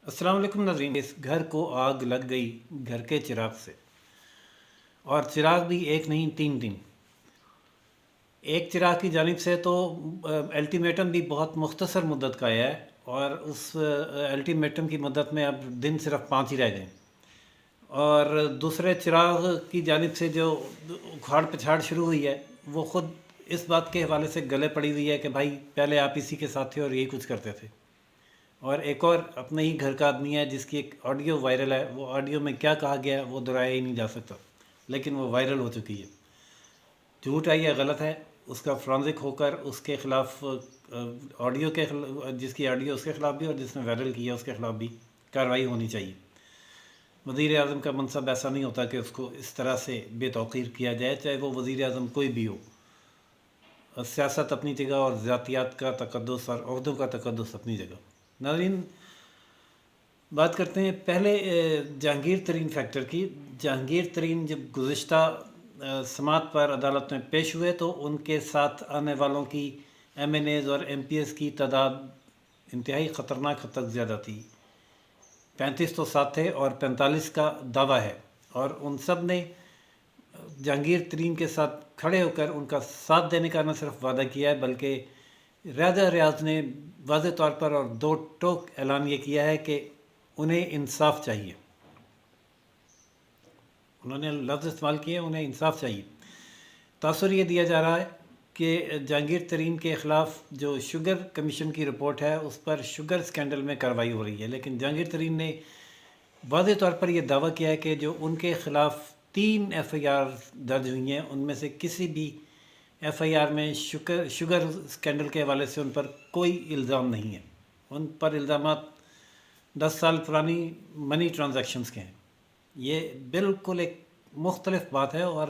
السلام علیکم ناظرین، اس گھر کو آگ لگ گئی گھر کے چراغ سے، اور چراغ بھی ایک نہیں تین دن۔ ایک چراغ کی جانب سے تو الٹیمیٹم بھی بہت مختصر مدت کا آیا ہے، اور اس الٹیمیٹم کی مدت میں اب دن صرف 5 ہی رہ گئے، اور دوسرے چراغ کی جانب سے جو اکھاڑ پچھاڑ شروع ہوئی ہے وہ خود اس بات کے حوالے سے گلے پڑی ہوئی ہے کہ بھائی پہلے آپ اسی کے ساتھ تھے اور یہی کچھ کرتے تھے۔ اور ایک اور اپنے ہی گھر کا آدمی ہے جس کی ایک آڈیو وائرل ہے، وہ آڈیو میں کیا کہا گیا ہے وہ دہرایا ہی نہیں جا سکتا، لیکن وہ وائرل ہو چکی ہے۔ جھوٹ ہے یا غلط ہے، اس کا فرانزک ہو کر اس کے خلاف آڈیو کے جس کی آڈیو اس کے خلاف بھی اور جس نے وائرل کیا اس کے خلاف بھی کارروائی ہونی چاہیے۔ وزیر اعظم کا منصب ایسا نہیں ہوتا کہ اس کو اس طرح سے بے توقیر کیا جائے، چاہے وہ وزیر اعظم کوئی بھی ہو۔ سیاست اپنی جگہ اور ذاتیات کا تقدس اور عہدوں کا تقدس اپنی جگہ۔ ناظرین، بات کرتے ہیں پہلے جہانگیر ترین فیکٹر کی۔ جہانگیر ترین جب گزشتہ سماعت پر عدالت میں پیش ہوئے تو ان کے ساتھ آنے والوں کی ایم این ایز اور ایم پی ایس کی تعداد انتہائی خطرناک حد تک زیادہ تھی۔ 35 تو ساتھ تھے اور 45 کا دعویٰ ہے، اور ان سب نے جہانگیر ترین کے ساتھ کھڑے ہو کر ان کا ساتھ دینے کا نہ صرف وعدہ کیا ہے بلکہ ریاض ریاض نے واضح طور پر اور دو ٹوک اعلان یہ کیا ہے کہ انہیں انصاف چاہیے۔ انہوں نے لفظ استعمال کیے، انہیں انصاف چاہیے۔ تاثر یہ دیا جا رہا ہے کہ جہانگیر ترین کے خلاف جو شوگر کمیشن کی رپورٹ ہے اس پر شوگر سکینڈل میں کارروائی ہو رہی ہے، لیکن جہانگیر ترین نے واضح طور پر یہ دعویٰ کیا ہے کہ جو ان کے خلاف 3 ایف آئی آر درج ہوئی ہیں ان میں سے کسی بھی ایف آئی آر میں شوگر سکینڈل کے حوالے سے ان پر کوئی الزام نہیں ہے۔ ان پر الزامات 10 سال پرانی منی ٹرانزیکشنز کے ہیں۔ یہ بالکل ایک مختلف بات ہے، اور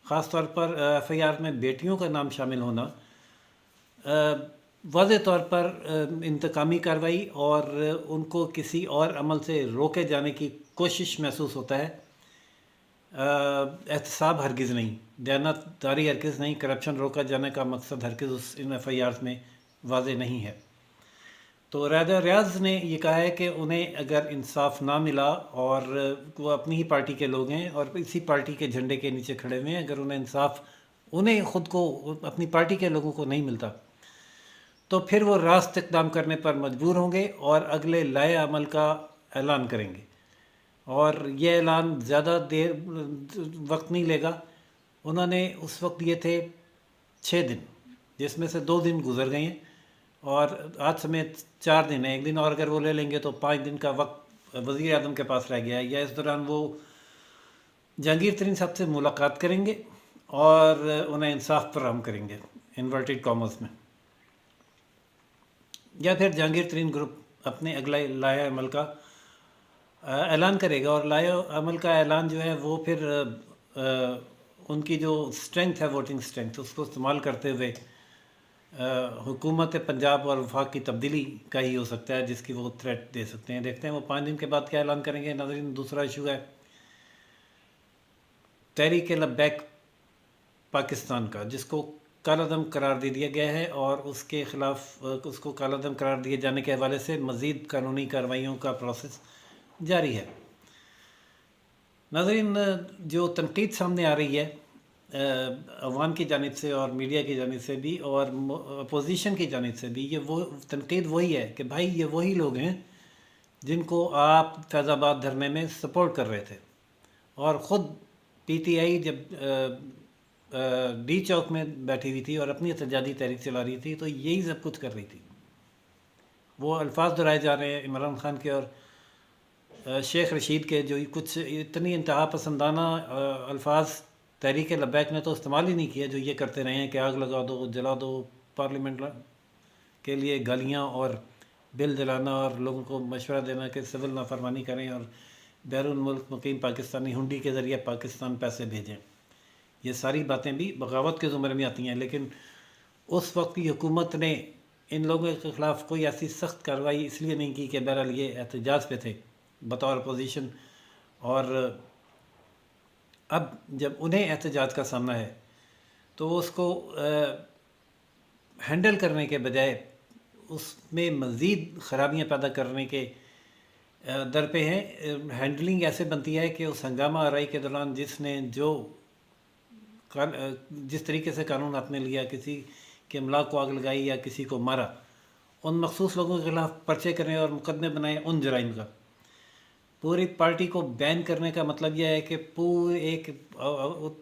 خاص طور پر ایف آئی آر میں بیٹیوں کا نام شامل ہونا واضح طور پر انتقامی کارروائی اور ان کو کسی اور عمل سے روکے جانے کی کوشش محسوس ہوتا ہے۔ احتساب ہرگز نہیں، دیانت داری ہرگز نہیں، کرپشن روکا جانے کا مقصد ہرگز ان ایف آئی آرز میں واضح نہیں ہے۔ تو ریاض نے یہ کہا ہے کہ انہیں اگر انصاف نہ ملا، اور وہ اپنی ہی پارٹی کے لوگ ہیں اور اسی پارٹی کے جھنڈے کے نیچے کھڑے ہوئے ہیں، اگر انہیں انصاف انہیں خود کو اپنی پارٹی کے لوگوں کو نہیں ملتا تو پھر وہ راست اقدام کرنے پر مجبور ہوں گے اور اگلے لائحہ عمل کا اعلان کریں گے، اور یہ اعلان زیادہ دیر وقت نہیں لے گا۔ انہوں نے اس وقت یہ تھے 6 دن، جس میں سے 2 دن گزر گئے ہیں، اور آج سمیت 4 دن ہیں۔ ایک دن اور اگر وہ لے لیں گے تو 5 دن کا وقت وزیر اعظم کے پاس رہ گیا ہے، یا اس دوران وہ جہانگیر ترین صاحب سے ملاقات کریں گے اور انہیں انصاف فراہم کریں گے انورٹڈ کامرس میں، یا پھر جہانگیر ترین گروپ اپنے اگلے لائحہ عمل کا اعلان کرے گا۔ اور لائحہ عمل کا اعلان جو ہے وہ پھر ان کی جو اسٹرینتھ ہے، ووٹنگ اسٹرینتھ، اس کو استعمال کرتے ہوئے حکومت پنجاب اور وفاق کی تبدیلی کا ہی ہو سکتا ہے، جس کی وہ تھریٹ دے سکتے ہیں۔ دیکھتے ہیں وہ 5 دن کے بعد کیا اعلان کریں گے۔ ناظرین، دوسرا ایشو ہے تحریک لبیک پاکستان کا، جس کو کالعدم قرار دے دیا گیا ہے، اور اس کے خلاف اس کو کالعدم قرار دیے جانے کے حوالے سے مزید قانونی کارروائیوں کا پروسیس جاری ہے۔ ناظرین، جو تنقید سامنے آ رہی ہے عوام کی جانب سے اور میڈیا کی جانب سے بھی اور اپوزیشن کی جانب سے بھی، یہ وہ تنقید وہی ہے کہ بھائی یہ وہی لوگ ہیں جن کو آپ فیض آباد دھرنے میں سپورٹ کر رہے تھے، اور خود پی ٹی آئی جب ڈی چوک میں بیٹھی ہوئی تھی اور اپنی احتجاجی تحریک چلا رہی تھی تو یہی سب کچھ کر رہی تھی۔ وہ الفاظ دہرائے جا رہے ہیں عمران خان کے اور شیخ رشید کے، جو کچھ اتنی انتہا پسندانہ الفاظ تحریک لبیک نے تو استعمال ہی نہیں کیا، جو یہ کرتے رہے ہیں کہ آگ لگا دو، جلا دو، پارلیمنٹ کے لیے گالیاں اور بل جلانا، اور لوگوں کو مشورہ دینا کہ سول نافرمانی کریں اور بیرون ملک مقیم پاکستانی ہنڈی کے ذریعے پاکستان پیسے بھیجیں۔ یہ ساری باتیں بھی بغاوت کے زمرے میں آتی ہیں، لیکن اس وقت کی حکومت نے ان لوگوں کے خلاف کوئی ایسی سخت کارروائی اس لیے نہیں کی کہ بہرحال یہ احتجاج پہ تھے بطور اپوزیشن، اور اب جب انہیں احتجاج کا سامنا ہے تو اس کو ہینڈل کرنے کے بجائے اس میں مزید خرابیاں پیدا کرنے کے در پہ ہیں. ہینڈلنگ ایسے بنتی ہے کہ اس ہنگامہ آرائی کے دوران جس نے جس طریقے سے قانون ہاتھ میں لیا، کسی کے املاک کو آگ لگائی یا کسی کو مارا، ان مخصوص لوگوں کے خلاف پرچے کریں اور مقدمے بنائیں ان جرائم کا. پوری پارٹی کو بین کرنے کا مطلب یہ ہے کہ پورے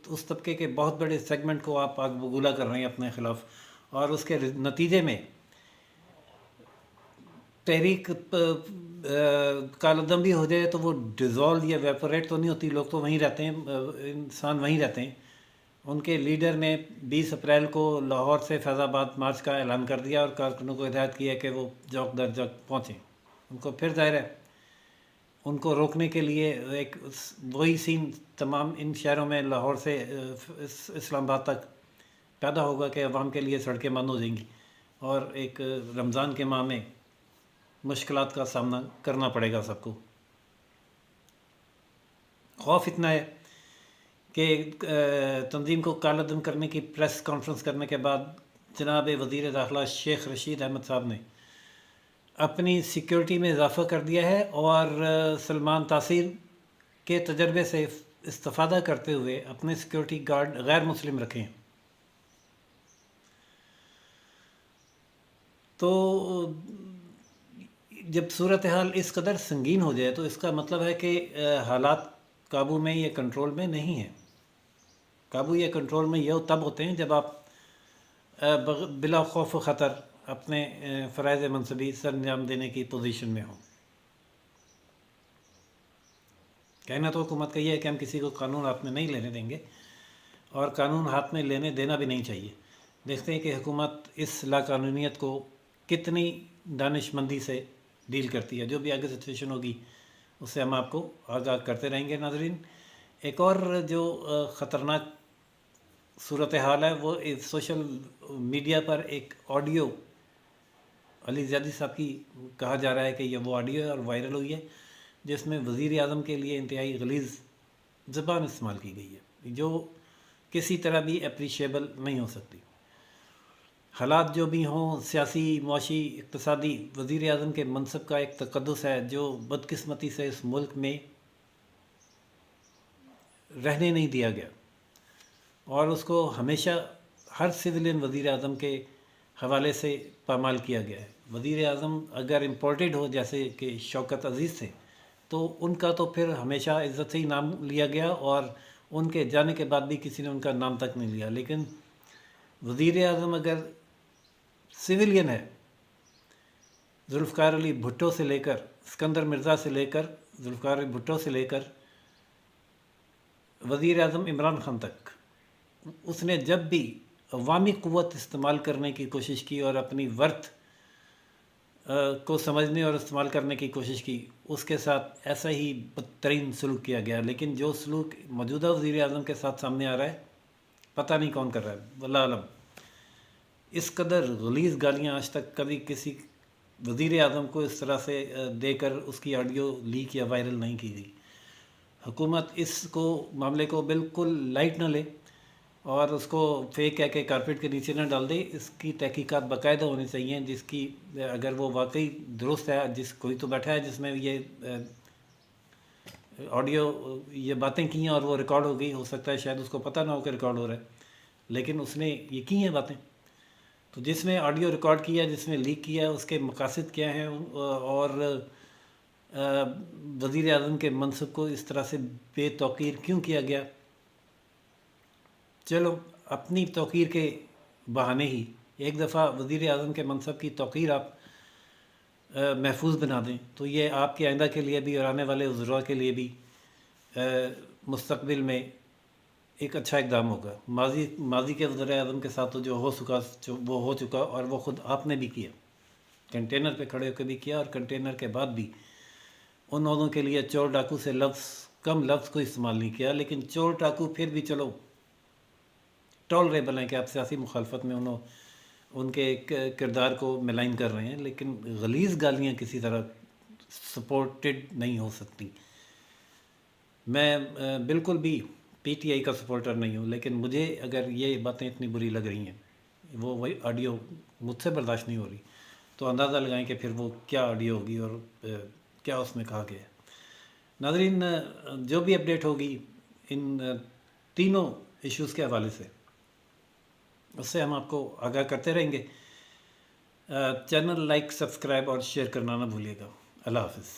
اس طبقے کے بہت بڑے سیگمنٹ کو آپ آگ بگولا کر رہے ہیں اپنے خلاف، اور اس کے نتیجے میں تحریک کالعدم بھی ہو جائے تو وہ ڈیزالو یا ویپوریٹ تو نہیں ہوتی، لوگ تو وہیں رہتے ہیں، انسان وہیں رہتے ہیں. ان کے لیڈر نے 20 اپریل کو لاہور سے فیض آباد مارچ کا اعلان کر دیا اور کارکنوں کو ہدایت کی ہے کہ وہ جوک در جوک پہنچیں. ان کو پھر ظاہر ہے ان کو روکنے کے لیے ایک وہی سین تمام ان شہروں میں لاہور سے اسلام آباد تک پیدا ہوگا کہ عوام کے لیے سڑکیں بند ہو جائیں گی اور ایک رمضان کے ماہ میں مشکلات کا سامنا کرنا پڑے گا سب کو. خوف اتنا ہے کہ تنظیم کو کالعدم کرنے کی پریس کانفرنس کرنے کے بعد جناب وزیر داخلہ شیخ رشید احمد صاحب نے اپنی سیکیورٹی میں اضافہ کر دیا ہے اور سلمان تاثیر کے تجربے سے استفادہ کرتے ہوئے اپنے سیکیورٹی گارڈ غیر مسلم رکھے ہیں. تو جب صورتحال اس قدر سنگین ہو جائے تو اس کا مطلب ہے کہ حالات قابو میں یا کنٹرول میں نہیں ہیں. قابو یا کنٹرول میں یہ تب ہوتے ہیں جب آپ بلا خوف و خطر اپنے فرائض منصبی سر انجام دینے کی پوزیشن میں ہوں. کہنا تو حکومت کا یہ ہے کہ ہم کسی کو قانون ہاتھ میں نہیں لینے دیں گے اور قانون ہاتھ میں لینے دینا بھی نہیں چاہیے. دیکھتے ہیں کہ حکومت اس لاقانونیت کو کتنی دانش مندی سے ڈیل کرتی ہے. جو بھی آگے سچویشن ہوگی اس سے ہم آپ کو آگاہ کرتے رہیں گے. ناظرین، ایک اور جو خطرناک صورتحال ہے وہ سوشل میڈیا پر ایک آڈیو علی زیادی صاحب کی کہا جا رہا ہے کہ یہ وہ آڈیو ہے اور وائرل ہوئی ہے جس میں وزیر اعظم کے لیے انتہائی غلیظ زبان استعمال کی گئی ہے جو کسی طرح بھی اپریشیبل نہیں ہو سکتی. حالات جو بھی ہوں، سیاسی، معاشی، اقتصادی، وزیر اعظم کے منصب کا ایک تقدس ہے جو بدقسمتی سے اس ملک میں رہنے نہیں دیا گیا اور اس کو ہمیشہ ہر سویلین وزیر اعظم کے حوالے سے پامال کیا گیا ہے. وزیر اعظم اگر امپورٹڈ ہو جیسے کہ شوکت عزیز سے تو ان کا تو پھر ہمیشہ عزت سے ہی نام لیا گیا اور ان کے جانے کے بعد بھی کسی نے ان کا نام تک نہیں لیا. لیکن وزیر اعظم اگر سویلین ہے، ذوالفقار علی بھٹو سے لے کر اسکندر مرزا سے لے کر ذوالفقار علی بھٹو سے لے کر وزیر اعظم عمران خان تک، اس نے جب بھی عوامی قوت استعمال کرنے کی کوشش کی اور اپنی ورتھ کو سمجھنے اور استعمال کرنے کی کوشش کی، اس کے ساتھ ایسا ہی بدترین سلوک کیا گیا. لیکن جو سلوک موجودہ وزیر اعظم کے ساتھ سامنے آ رہا ہے پتہ نہیں کون کر رہا ہے، واللہ عالم. اس قدر غلیظ گالیاں آج تک کبھی کسی وزیر اعظم کو اس طرح سے دے کر اس کی آڈیو لیک یا وائرل نہیں کی گئی. حکومت اس کو معاملے کو بالکل لائٹ نہ لے اور اس کو فیک کہہ کے کارپیٹ کے نیچے نہ ڈال دے. اس کی تحقیقات باقاعدہ ہونی چاہیے جس کی اگر وہ واقعی درست ہے، کوئی تو بیٹھا ہے جس میں یہ آڈیو یہ باتیں کی ہیں اور وہ ریکارڈ ہو گئی، ہو سکتا ہے شاید اس کو پتہ نہ ہو کہ ریکارڈ ہو رہا ہے لیکن اس نے یہ کی ہیں باتیں. تو جس نے آڈیو ریکارڈ کیا، جس نے لیک کیا، اس کے مقاصد کیا ہیں اور وزیر اعظم کے منصب کو اس طرح سے بے توقیر کیوں کیا گیا. چلو اپنی توقیر کے بہانے ہی ایک دفعہ وزیر اعظم کے منصب کی توقیر آپ محفوظ بنا دیں تو یہ آپ کے آئندہ کے لیے بھی اور آنے والے وزراء کے لیے بھی مستقبل میں ایک اچھا اقدام ہوگا. ماضی کے وزیر اعظم کے ساتھ تو جو وہ ہو چکا اور وہ خود آپ نے بھی کیا، کنٹینر پہ کھڑے ہو کے بھی کیا اور کنٹینر کے بعد بھی ان عہدوں کے لیے چور ڈاکو سے کم لفظ کو استعمال نہیں کیا. لیکن چور ڈاکو پھر بھی چلو ٹالریبل ہیں کہ آپ سیاسی مخالفت میں ان کے کردار کو ملائن کر رہے ہیں، لیکن غلیظ گالیاں کسی طرح سپورٹڈ نہیں ہو سکتی. میں بالکل بھی پی ٹی آئی کا سپورٹر نہیں ہوں، لیکن مجھے اگر یہ باتیں اتنی بری لگ رہی ہیں، وہی آڈیو مجھ سے برداشت نہیں ہو رہی، تو اندازہ لگائیں کہ پھر وہ کیا آڈیو ہوگی اور کیا اس میں کہا گیا ہے۔ ناظرین، جو بھی اپڈیٹ ہوگی ان تینوں ایشوز کے حوالے سے، اس سے ہم آپ کو آگاہ کرتے رہیں گے۔ چینل لائک، سبسکرائب اور شیئر کرنا نہ بھولیے گا۔ اللہ حافظ۔